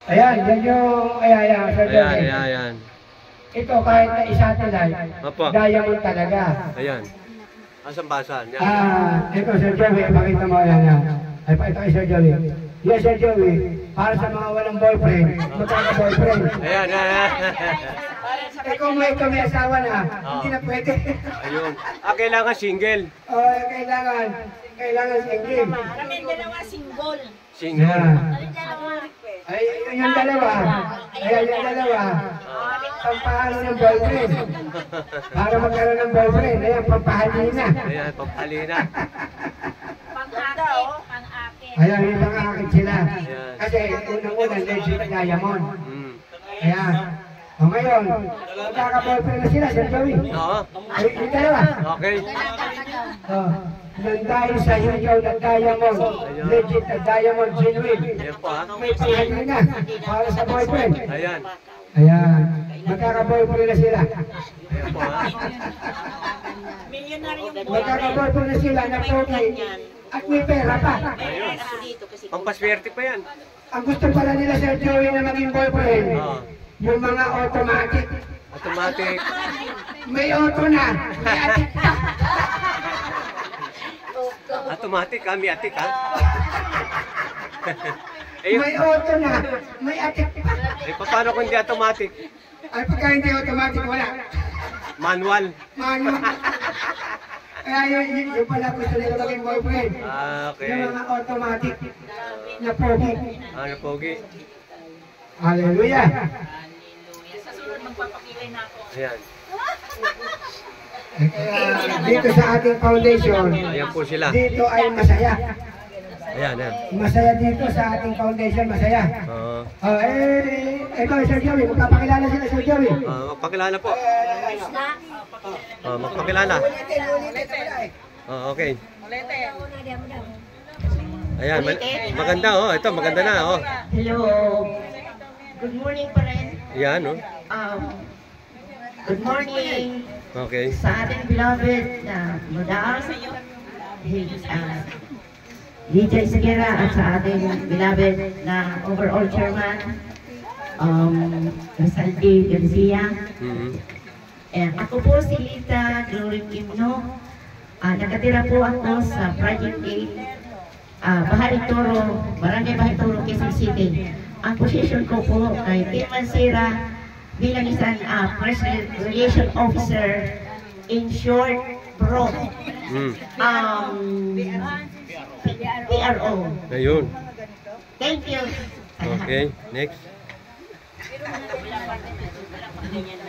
Ayan, yan yung, ayan, Sir Joey. Ayan. Ito, kahit na isatellite, diamond talaga. Ayan. Asan basan? Ito, Sir Joey, pakita mo, ayan. Ay, ito kay Sir Joey. Yes, Sir Joey, para sa mga walang boyfriend, magkaka-boyfriend. Ayan. Kung may asawa na, hindi na pwede. Ayun. Kailangan single. Kailangan single. Kami dalawa single. Single. Ay, yung dalawa. Ayan, yung dalawa. Pampahalo ng boyfriend. Para magkaroon ng boyfriend. Ayan, pampahalina. Ayan, pampalina. Pang-akit. Ayan, yung pang-akit sila. Kasi unang-unang legit na diamond. Ayan. O ngayon, magkaka-boyfriend na sila, Sir Joey. Oo. Yung dalawa. Okay. Nang dahil sa hikaw ng diamond, legit na diamond genuine. Ayan po ha. May panghalina para sa boyfriend. Ayan. Ayan. Magkaka-boyfriend na sila. Ayan po ha. Milyonaryo po. Magkaka-boyfriend na sila na pogi at may pera pa. Ayun. Pampaswerte pa yan. Ang gusto pala nila, Sir Joey, na maging boyfriend, yung mga automatic. Automatic. May auto na. May atik pa. Automatic ha, may atik ha. May auto na. May atik pa. Paano kung hindi automatic? Ay, pagka hindi automatic, wala. Manual. Kaya yung pala gusto nila maging boyfriend. Okay. Yung mga automatic na pogi. Na pogi. Hallelujah. Sa sunod magpapakilay na ako. Ayan. Dito sa ating foundation, Ayan po sila. dito ay masaya. Ayan. Masaya dito sa ating foundation, masaya. Oo. Ito, Sir Joey, magpapakilala sila, Sir Joey. Magpakilala po. Magpakilala. Okay. Ayan, maganda oh. Ito, maganda na oh. Hello. Good morning pa rin. Ayan oh. Good morning Okay. sa ating beloved na Madam DJ Segura at sa ating beloved na overall chairman Saldi Garcia. And ako po si Lita Glory Kimno. Nakatira po ako sa Project 8, Bahari Toro, Barangay Bahari Toro, Quezon City. Ang position ko po ay Tim Mansira bilang isang Press Relation Officer, in short, PRO. PRO. Ayun. Thank you. Okay, next.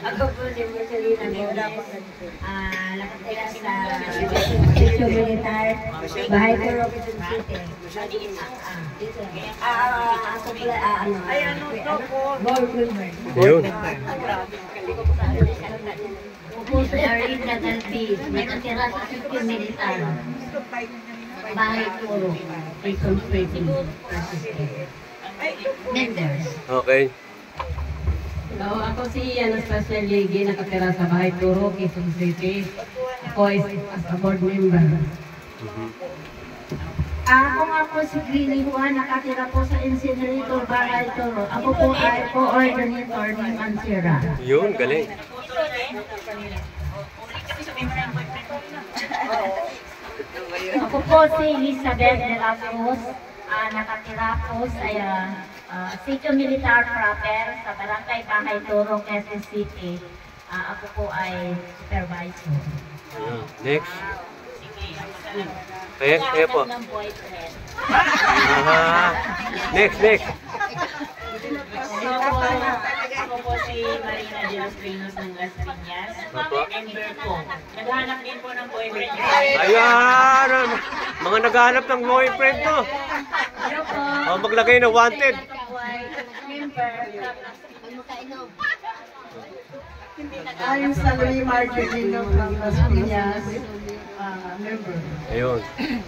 Ako po si Marcelina Mora, nakatira sa Sitio Militar, Bahay Toro, Quezon City. Ako pala, board member. Ayun. Ako po si Arlene Dalpiz, nakatira sa Sitio Militar, Bahay Toro, Quezon City. Members. Okay. Hello, ako si Anastasia Ligi, nakatira sa Bahay Turo, Quezon City. Ako is as a board member. Ako nga po si Greenie Juan, nakatira po sa Incinerator, Bahay Toro. Ako po ay coordinator ni Mansira. Yun, galing. Ako po si Elizabeth de la Cruz, nakatira po sa Sitio Militar proper sa Barangay Bahay Toro, Quezon City. Ako po ay supervisor. Next. Kaya po. Next. Ako po si Marina de los Pinos ng Las Piñas. Member po. Naghanap din po ng boyfriend. Ayan! Mga naghahanap ng boyfriend to. Maglagay na wanted. I'm Salvi Marcelino from Las Piñas, member. Ayun.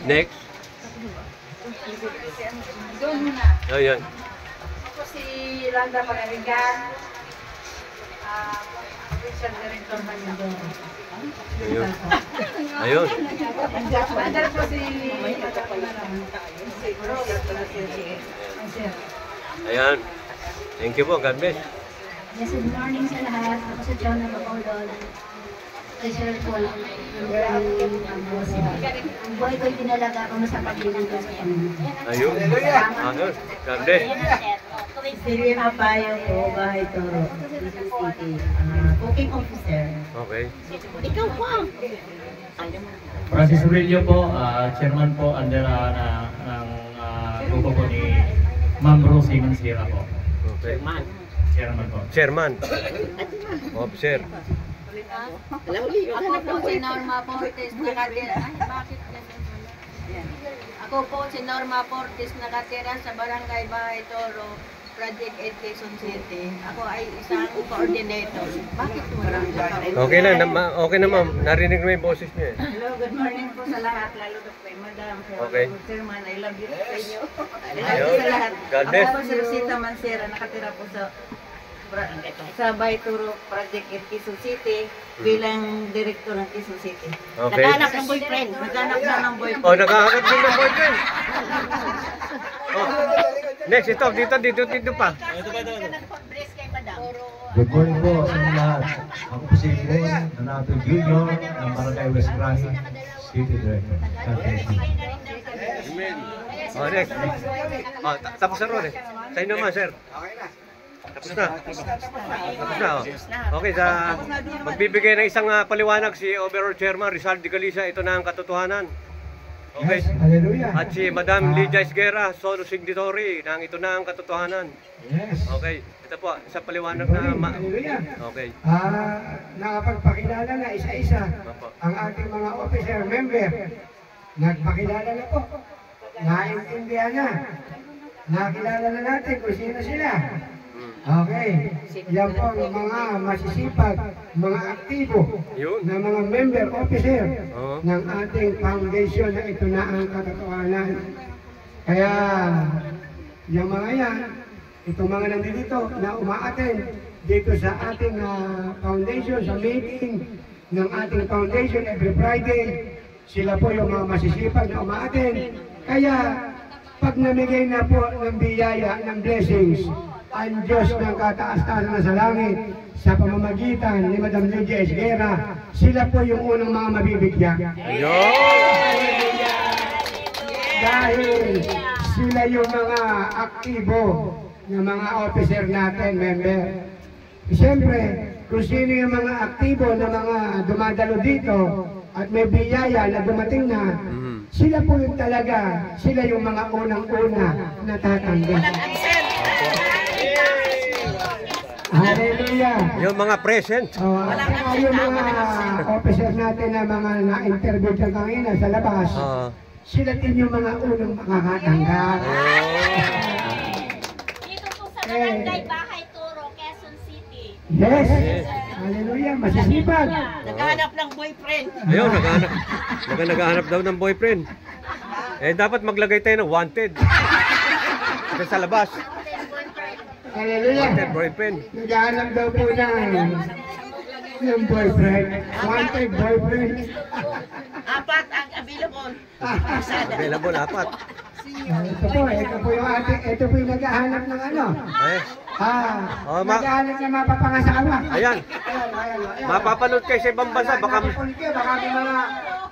Next. Ayan. Ako si Randa Pagarigan, Official Director Manindoro. Ayun. Andar po si Ayan. Thank you po. God bless. Yes, good morning sa lahat. Ako sa John na Bacolod. Treasure po lang. Ang boy ko'y tinalaga ko sa paglilingkod sa Panginoon. Ayun. Ayun. God bless. Sige, Mapayo po, Bahay Toro, Quezon City. Booking officer. Okay. Ikaw po. Francis Aurelio po, chairman po under ng grupo po ni Ma'am Rosie Mansira po. Okay. Chairman po. Chairman. Officer. Ako po si Norma Portes, nakatira. Ay, bakit ganun? Ako po si Norma Portes, nakatira sa Barangay Bahay Toro, Project 8 Quezon City. Ako ay isang coordinator. Bakit wala? Okay lang. Okay na ma'am. Narinig mo yung boses niyo eh. Hello, good morning po sa lahat, lalo na kay Madam. Okay. Chairman, I love you sa inyo. I love Ayun. you sa lahat. God bless. Ako po si Rosita Mansera, nakatira po sa Bayturo Project at Quezon City bilang direktor ng Quezon City. Okay. Naghanap ng boyfriend. Naghanap na ng boyfriend. Oh, naghahanap din ng boyfriend. Oh. Next, ito. Dito pa. Good morning po sa inyo lahat. Ako po si Bon Donato Jr. ng Barangay West Prahi City Director. God bless you. Oh, next. Oh, tapos na ron eh. Sa inyo naman, sir. Tapos na. Tapos na, oh. Okay, magbibigay ng isang paliwanag si Overall Chairman Rizal de Galisa. Ito na ang katotohanan. Okay. Yes, hallelujah. At si Madam Lydia Esguerra, solo signatory ng ito na ang katotohanan. Yes. Okay. Ito po, isang paliwanag na Hallelujah. Okay. Nakapagpakilala na isa-isa Opo. ang ating mga officer member. Nagpakilala na po. Naintindihan na. Nakilala na natin kung sino sila. Okay. Yan po ang mga masisipag, mga aktibo Yun. na mga member officer Oo. ng ating foundation na ito na ang katotohanan. Kaya, yung mga yan, itong mga nandito na umaattend dito sa ating foundation, sa meeting ng ating foundation every Friday, sila po yung mga masisipag na umaattend. Kaya, pag namigay na po ng biyaya, ng blessings, ang Diyos ng kataas-taas na sa langit, sa pamamagitan ni Madam Lydia Esguerra, sila po yung unang mga mabibigyan. Ayun! Dahil sila yung mga aktibo ng mga officer natin, member. Siyempre, kung sino yung mga aktibo na mga dumadalo dito at may biyaya na dumating na, sila po yung talaga, sila yung mga unang-una na tatanggap. Hallelujah! Yung mga present. Yung mga officer natin na mga na-interview ka kanina sa labas, sila din yung mga unang makakatanggap. Dito po sa Barangay Bahay Toro, Quezon City. Yes! Hallelujah! Masisipag! Naghanap ng boyfriend. Ayun, naghahanap daw ng boyfriend. Eh, dapat maglagay tayo ng wanted. Ito sa labas. Hallelujah! Wanted boyfriend. Naghahanap daw po ng boyfriend. Wanted boyfriend. Apat ang available. Available, apat. Ito po yung ating, ito po yung naghahanap ng ano. Eh, Naghahanap ng mapapangasawa. ayan. Mapapanood kayo sa ibang bansa. Baka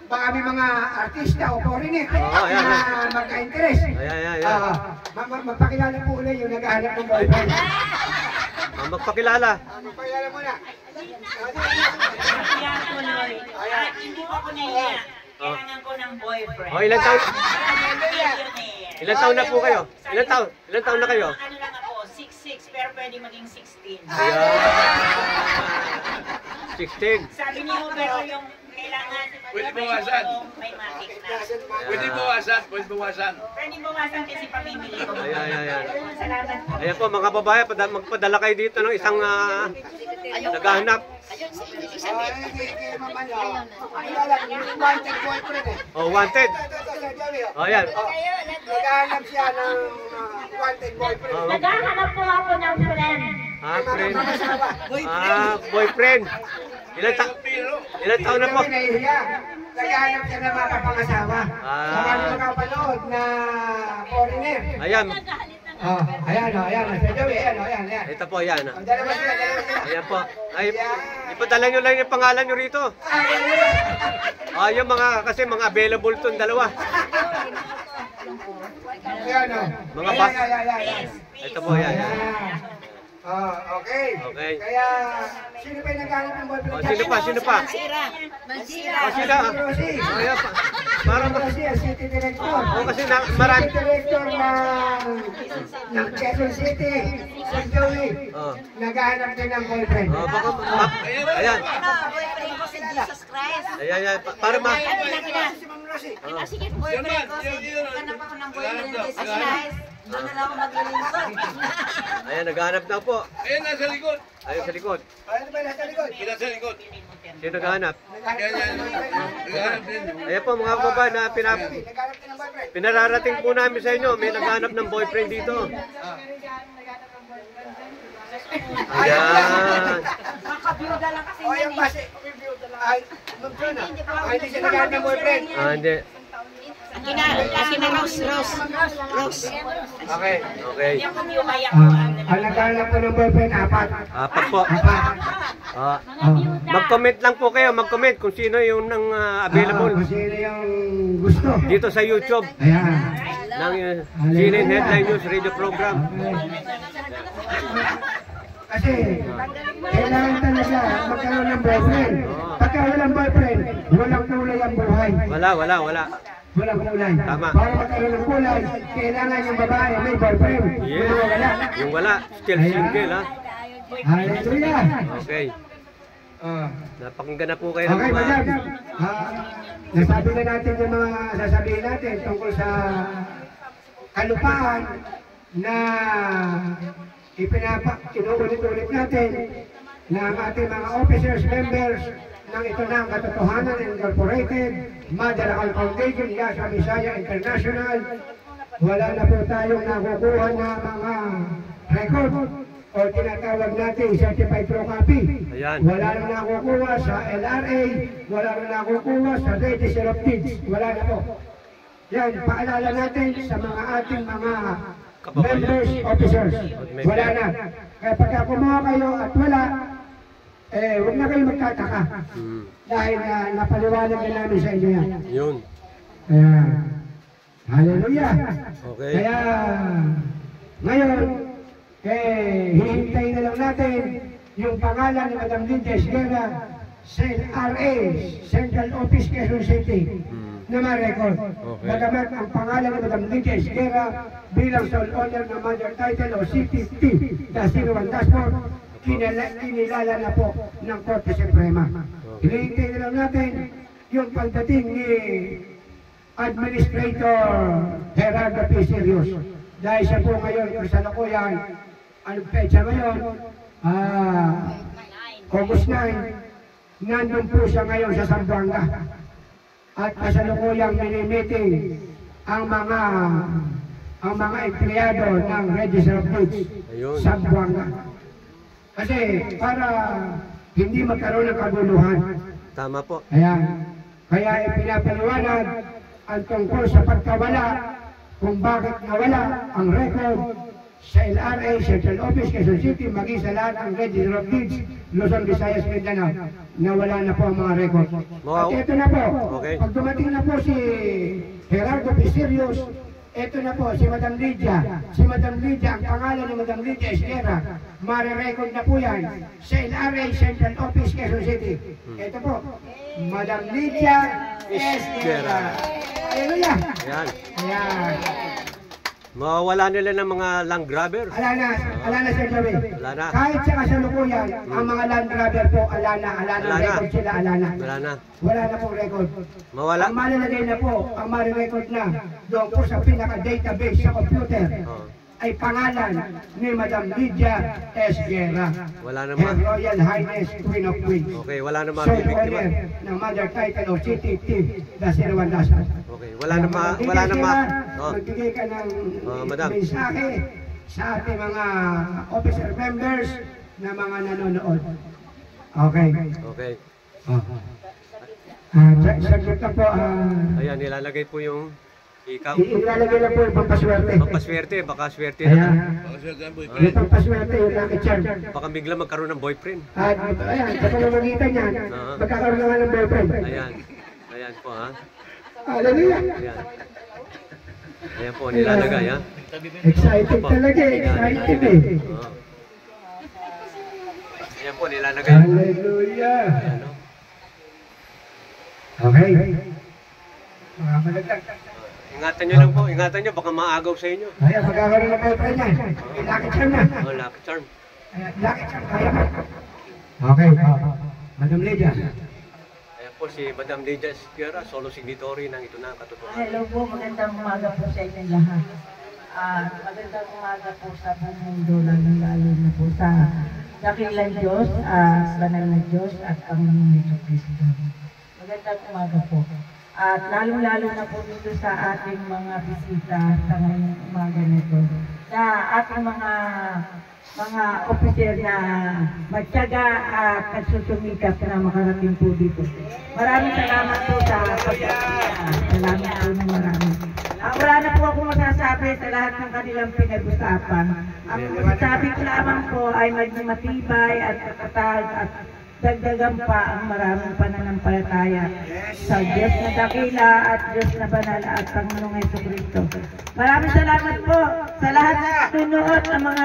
Baka may mga artista o foreigner ayan. na magka-interest. Ayan. Magpakilala po ulit yung naghahanap ng boyfriend. Magpakilala. Magpakilala muna. Kaya tuloy. Hindi ko ako nahiya. Kailangan ko ng boyfriend. Oh, ilan taon na po kayo? Ilan taon na kayo? Ano lang ako, 6'6", pero pwede maging 16. Ayan. 16. Sabi ni Pero yung kailangan Pwede bawasan. may matik na. Pwede bawasan, pwede bawasan. Pwede bawasan kasi pamimili ko. Ayan. Salamat po. Ayan po mga babae, magpadala kayo dito ng isang naghahanap. Wanted boyfriend eh. Oh, wanted. Oh, ayan. Naghahanap siya ng wanted boyfriend. Naghahanap po ako ng friend. Friend. Boyfriend. Ilan taon na po? Naghahanap siya ng mapapangasawa. Marami makapanood na foreigner. Ayan. Naghahanap ng Ayan. Sir Joey, ayan. Ito po, yan. Dalawa sila. Ayan po. Ay, ipadala nyo lang yung pangalan nyo rito. Yung kasi mga available to, dalawa. Ayan, Mga pa. Ito po, yan. Okay. Kaya, sino pa yung naghanap ng boyfriend? Sino pa? Sino? Sila. Ayan pa. Para City Director. kasi marami. City Director ng Quezon City. Sir Joey. Naghahanap din ng boyfriend. Ayan. Boyfriend ko si Jesus Christ. Ayan. Para ma... Sige, boyfriend ko si hanap ako ng boyfriend ni Jesus Christ. Doon na lang ako maglilingkod. Ayan, naghahanap daw po. Ayan, nasa likod. Ayun sa likod. Ano ba nasa likod? Nasa likod. Sino naghahanap? Naghahanap din. Ayan po mga baba na pinararating po namin sa inyo. May naghahanap ng boyfriend dito. Ayan. Makabiyuda lang kasi O yung base. Hindi siya naghahanap ng boyfriend. Hindi. Kasi na Rose. Okay. Ang naghahanap po ng boyfriend, 4. Apat po. Mag-comment lang po kayo. Mag-comment kung sino yung nang available. Kung sino yung gusto. Dito sa YouTube. Ayan. Ng CNN Headline News Radio Program. Kasi kailangan talaga magkaroon ng boyfriend. Pagka walang boyfriend, walang kulay ang buhay. Wala. Walang kulay. Tama. Para magkaroon ng kulay, kailangan yung babae may boyfriend. Yes. Yung wala, still single ha. Hallelujah. Okay. Napakinggan na po kayo ng Okay, mga... madam. Nasabi na natin yung mga sasabihin natin tungkol sa kalupaan na inuulit-ulit natin na ang ating mga officers, members ng ito na ang Katotohanan Incorporated, Madarakal Foundation, Yasa Bisaya International. Wala na po tayong nakukuha na mga record o tinatawag natin certified true copy. Ayan. Wala na nakukuha sa LRA, wala na nakukuha sa Register of Deeds. Wala na po. Yan, paalala natin sa mga ating mga members, officers. Wala na. Kaya pagka kumuha kayo at wala, huwag na kayo magtataka. Dahil napaliwanag na namin sa inyo yan. Yun. Kaya, hallelujah. Okay. Kaya, ngayon, hihintayin na lang natin yung pangalan ni Madam Lydia Esguerra sa LRA, Central Office, Quezon City, na ma-record. Okay. Bagamat ang pangalan ni Madam Lydia Esguerra bilang sole owner ng mother title o CPT, Dasinuan Dashboard, kinilala na po ng Korte Suprema. Hinihintay na lang natin yung pagdating ni Administrator Gerardo P. Serios. Dahil siya po ngayon, kasalukuyan, anong petsa ngayon? August 9, nandun po siya ngayon sa Zamboanga. At kasalukuyang mini-meeting ang mga empleyado ng Register of Deeds sa Zamboanga. Kasi para hindi magkaroon ng kaguluhan. Tama po. Kaya ipinapaliwanag ang tungkol sa pagkawala kung bakit nawala ang record sa LRA, Central Office, Quezon City, maging sa lahat ng Register of Deeds, Luzon, Visayas, Mindanao, nawala na po ang mga record. At ito na po, pag dumating na po si Gerardo P. Serios, ito na po, si Madam Lydia. Si Madam Lydia, ang pangalan ni Madam Lydia Esguerra, mare-record na po yan sa LRA, Central Office, Quezon City. Ito po, Madam Lydia Esguerra. Hallelujah! Ayan. Mawawala nila ng mga land grabber. Ala na Sir Joey. Kahit sa kasalukuyan, ang mga land grabber po, ala na record sila, ala na. Wala na pong record. Mawala. Ang malalagay na po, ang marirecord na doon po sa pinaka-database sa computer ay pangalan ni Madam Lydia Esguerra. Wala naman. Her Royal Highness Queen of Queens. Okay, wala naman. Sole owner ng mother title of CTT, Dasinuan Dashboard. Okay, wala naman. Magbigay ka ng mensahe sa ating mga officer members na mga nanonood. Okay. Okay. Saglit na po. Ayan, nilalagay po yung Ikaw. Ilalagay lang po yung pampaswerte. Pampaswerte, baka swerte na. Ayan. Yung pampaswerte, yung lucky charm. Baka bigla magkaroon ng boyfriend. At ayan, sa pamamagitan niyan, magkakaroon na nga ng boyfriend. Ayan. Ayan po ha. Hallelujah. Ayan. Ayan po, nilalagay ha. Excited talaga, excited eh. Ayan po, nilalagay. Hallelujah. Okay. Mga malagdag. Ingatan nyo lang po, ingatan nyo, baka maagaw sa inyo. Ayan, magkakaroon ng boyfriend niyan. Lucky charm na. Oh, lucky charm. Ayan, lucky charm, kaya mo. Okay, Madam Lydia. Ayan po si Madam Lydia Esguerra, solo signatory ng Ito Na ang Katotohanan. Hello po, magandang umaga po sa inyong lahat. Magandang umaga po sa buong mundo, lalo na po sa dakilang Diyos, banal na Diyos at Panginoong Jesucristo. Magandang umaga po. At lalong-lalo na po dito sa ating mga bisita sa ngayong umaga nito. Sa ating mga opisyal na magtiyaga at nagsusumikap na makarating po dito. Maraming salamat po sa pagkakita. Salamat po ng marami. Wala na po ako masasabi sa lahat ng kanilang pinag-usapan. Ang masasabi ko lamang po ay maging matibay at katatag at dagdagan pa ang maraming pananampalataya sa Diyos na dakila at Diyos na banal at Panginoong Jesucristo. Maraming salamat po sa lahat ng tunuot ng mga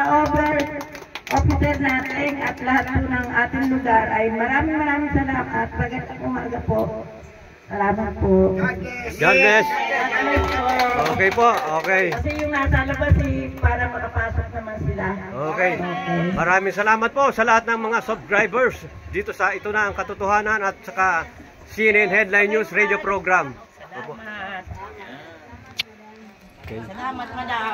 officer natin at lahat po ng ating lugar ay maraming salamat. Magandang umaga po. Salamat po. God bless. Okay po, okay. Kasi yung nasa labas para makapasok naman sila. Okay. Maraming salamat po sa lahat ng mga subscribers dito sa Ito Na ang Katotohanan at saka CNN Headline News Radio Program. Salamat, madam.